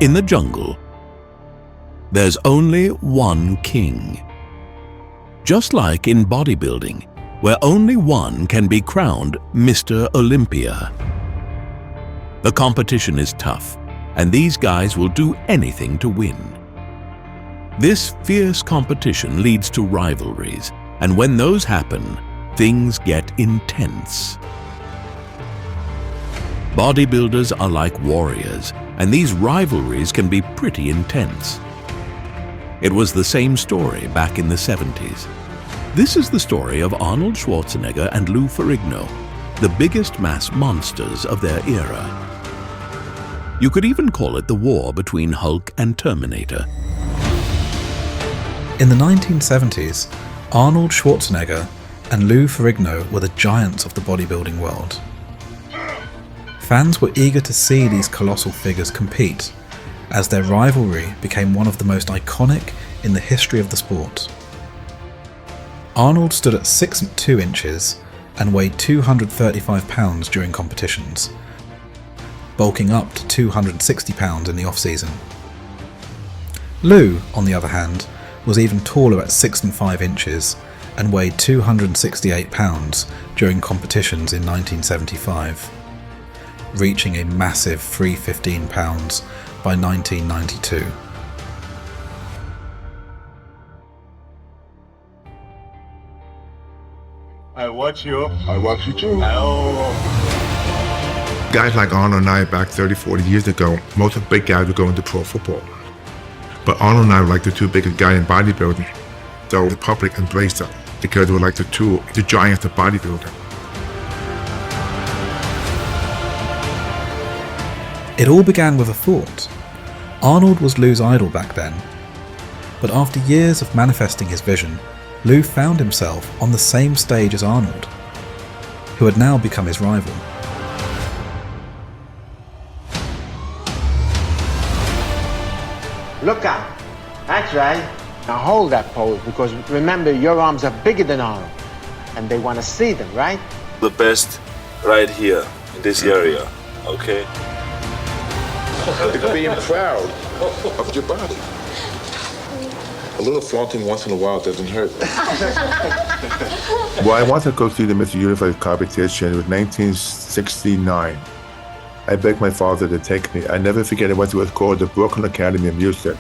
In the jungle, there's only one king. Just like in bodybuilding, where only one can be crowned Mr. Olympia. The competition is tough, and these guys will do anything to win. This fierce competition leads to rivalries, and when those happen, things get intense. Bodybuilders are like warriors, and these rivalries can be pretty intense. It was the same story back in the 70s. This is the story of Arnold Schwarzenegger and Lou Ferrigno, the biggest mass monsters of their era. You could even call it the war between Hulk and Terminator. In the 1970s, Arnold Schwarzenegger and Lou Ferrigno were the giants of the bodybuilding world. Fans were eager to see these colossal figures compete, as their rivalry became one of the most iconic in the history of the sport. Arnold stood at 6'2" and weighed 235 pounds during competitions, bulking up to 260 pounds in the off-season. Lou, on the other hand, was even taller at 6'5" and weighed 268 pounds during competitions in 1975, reaching a massive 315 pounds by 1992. I watch you. I watch you too. Oh. Guys like Arnold and I back 30, 40 years ago, most of the big guys were going to pro football. But Arnold and I were like the two biggest guys in bodybuilding. So the public embraced us because we were like the giants of bodybuilding. It all began with a thought. Arnold was Lou's idol back then. But after years of manifesting his vision, Lou found himself on the same stage as Arnold, who had now become his rival. Look out. That's right. Now hold that pose, because remember, your arms are bigger than Arnold, and they want to see them, right? The best right here, in this area, okay? It's being proud of your body. A little flaunting once in a while doesn't hurt. Well, I wanted to go see the Mr. Universe competition. It was 1969. I begged my father to take me. I never forget it. Went to what's called the Brooklyn Academy of Music.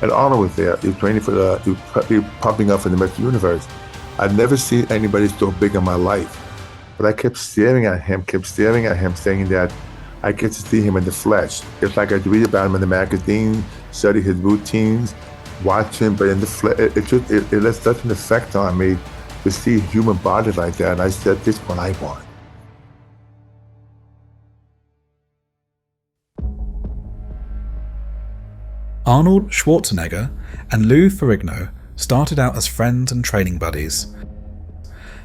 And Arnold was there. He was training for he was pumping up for the Mr. Universe. I'd never seen anybody so big in my life. But I kept staring at him, saying that I get to see him in the flesh. It's like I'd read about him in the magazine, study his routines, watch him, but in the flesh, it left such an effect on me to see a human body like that. And I said, this is what I want. Arnold Schwarzenegger and Lou Ferrigno started out as friends and training buddies.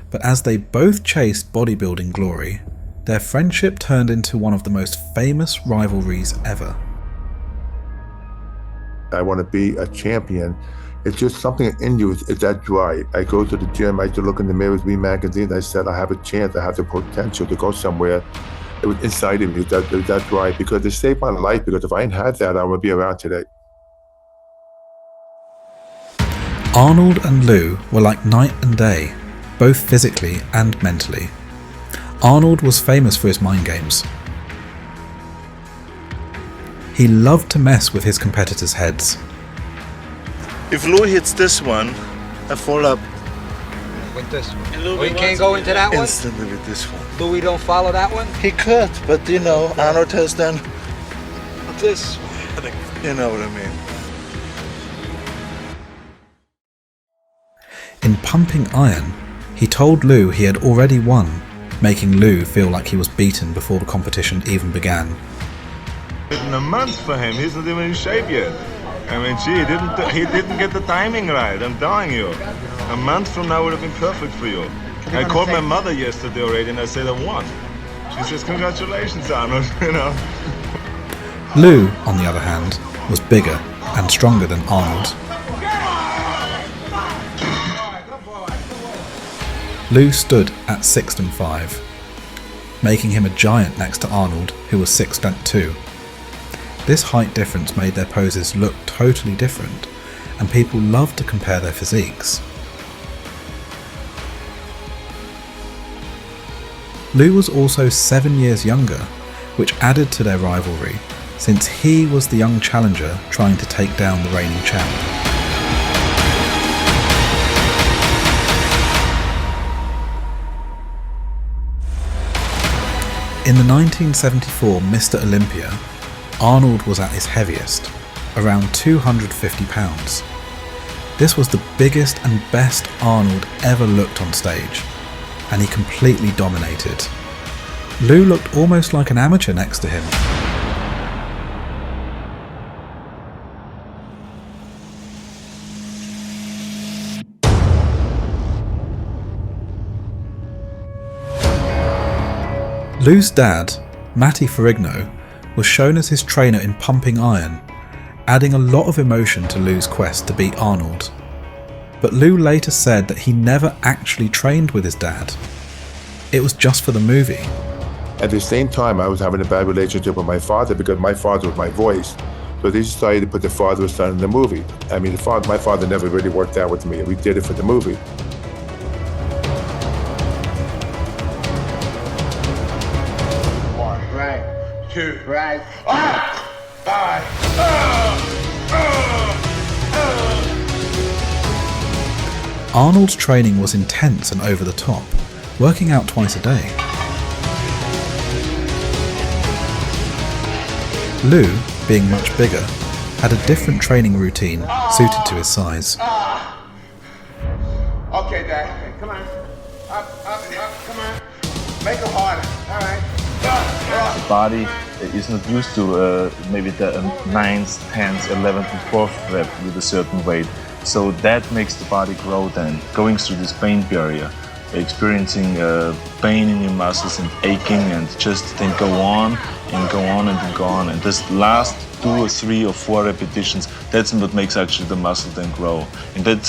But as they both chased bodybuilding glory, their friendship turned into one of the most famous rivalries ever. I want to be a champion. It's just something in you, it's that drive. I go to the gym, I used to look in the mirrors, read magazines, I said, I have a chance, I have the potential to go somewhere. It was inside of me, that drive, because it saved my life, because if I hadn't had that, I wouldn't be around today. Arnold and Lou were like night and day, both physically and mentally. Arnold was famous for his mind games. He loved to mess with his competitors' heads. If Lou hits this one, I fall up With this one. We can't go into that one? instantly with this one. Louis don't follow that one? He could, but you know, Arnold has done This one. you know what I mean. In pumping iron, he told Lou he had already won, making Lou feel like he was beaten before the competition even began. In a month for him, he's not even in shape yet. I mean, gee, he didn't get the timing right, I'm telling you. A month from now would have been perfect for you. I called my mother yesterday already and I said I won. She says, congratulations, Arnold, you know. Lou, on the other hand, was bigger and stronger than Arnold. Lou stood at 6'5", making him a giant next to Arnold, who was 6'2". This height difference made their poses look totally different, and people loved to compare their physiques. Lou was also 7 years younger, which added to their rivalry, since he was the young challenger trying to take down the reigning champ. In the 1974 Mr. Olympia, Arnold was at his heaviest, around 250 pounds. This was the biggest and best Arnold ever looked on stage, and he completely dominated. Lou looked almost like an amateur next to him. Lou's dad, Lou Ferrigno, was shown as his trainer in pumping iron, adding a lot of emotion to Lou's quest to beat Arnold. But Lou later said that he never actually trained with his dad. It was just for the movie. At the same time, I was having a bad relationship with my father because my father was my voice. So they decided to put the father and son in the movie. I mean, my father never really worked out with me. We did it for the movie. One, right, two, right. Arnold's training was intense and over the top, working out twice a day. Lou, being much bigger, had a different training routine suited to his size. Okay, Dad. Come on. Up, come on. Make it harder. All right. The body is not used to maybe the 9th, 10th, 11th, and 4th rep with a certain weight. So that makes the body grow then, going through this pain barrier, experiencing pain in your muscles and aching, and just then go on and go on and then go on. And this last 2 or 3 or 4 repetitions, that's what makes actually the muscle then grow. And that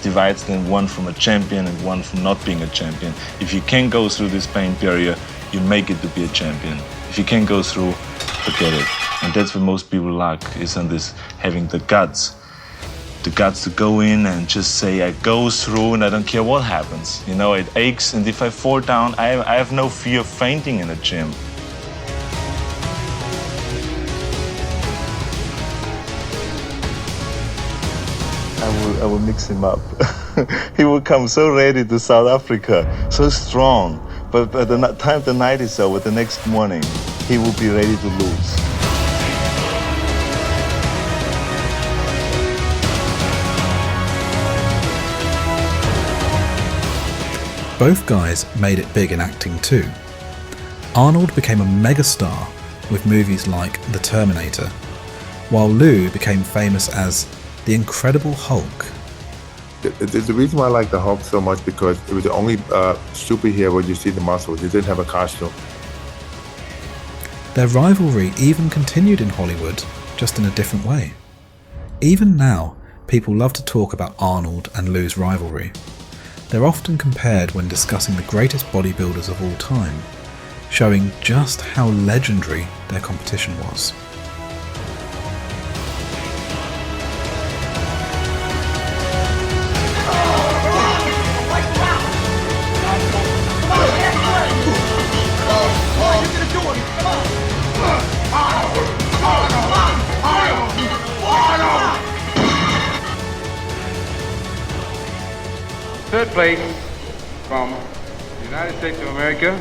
divides then one from a champion and one from not being a champion. If you can go through this pain barrier, you make it to be a champion. If you can't go through, forget it. And that's what most people lack, is on this, having the guts to go in and just say, I go through and I don't care what happens. You know, it aches, and if I fall down, I have no fear of fainting in the gym. I will mix him up. He will come so ready to South Africa, so strong. But by the time the night is over, the next morning, he will be ready to lose. Both guys made it big in acting too. Arnold became a megastar with movies like The Terminator, while Lou became famous as the Incredible Hulk. The reason why I like the Hulk so much because it was the only superhero where you see the muscles. He didn't have a costume. Their rivalry even continued in Hollywood, just in a different way. Even now, people love to talk about Arnold and Lou's rivalry. They're often compared when discussing the greatest bodybuilders of all time, showing just how legendary their competition was. Third place from the United States of America,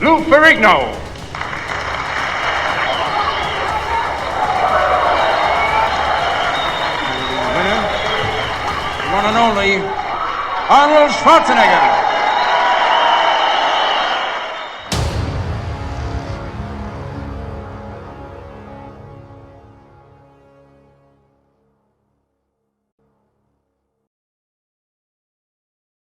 Lou Ferrigno. And the winner, the one and only, Arnold Schwarzenegger.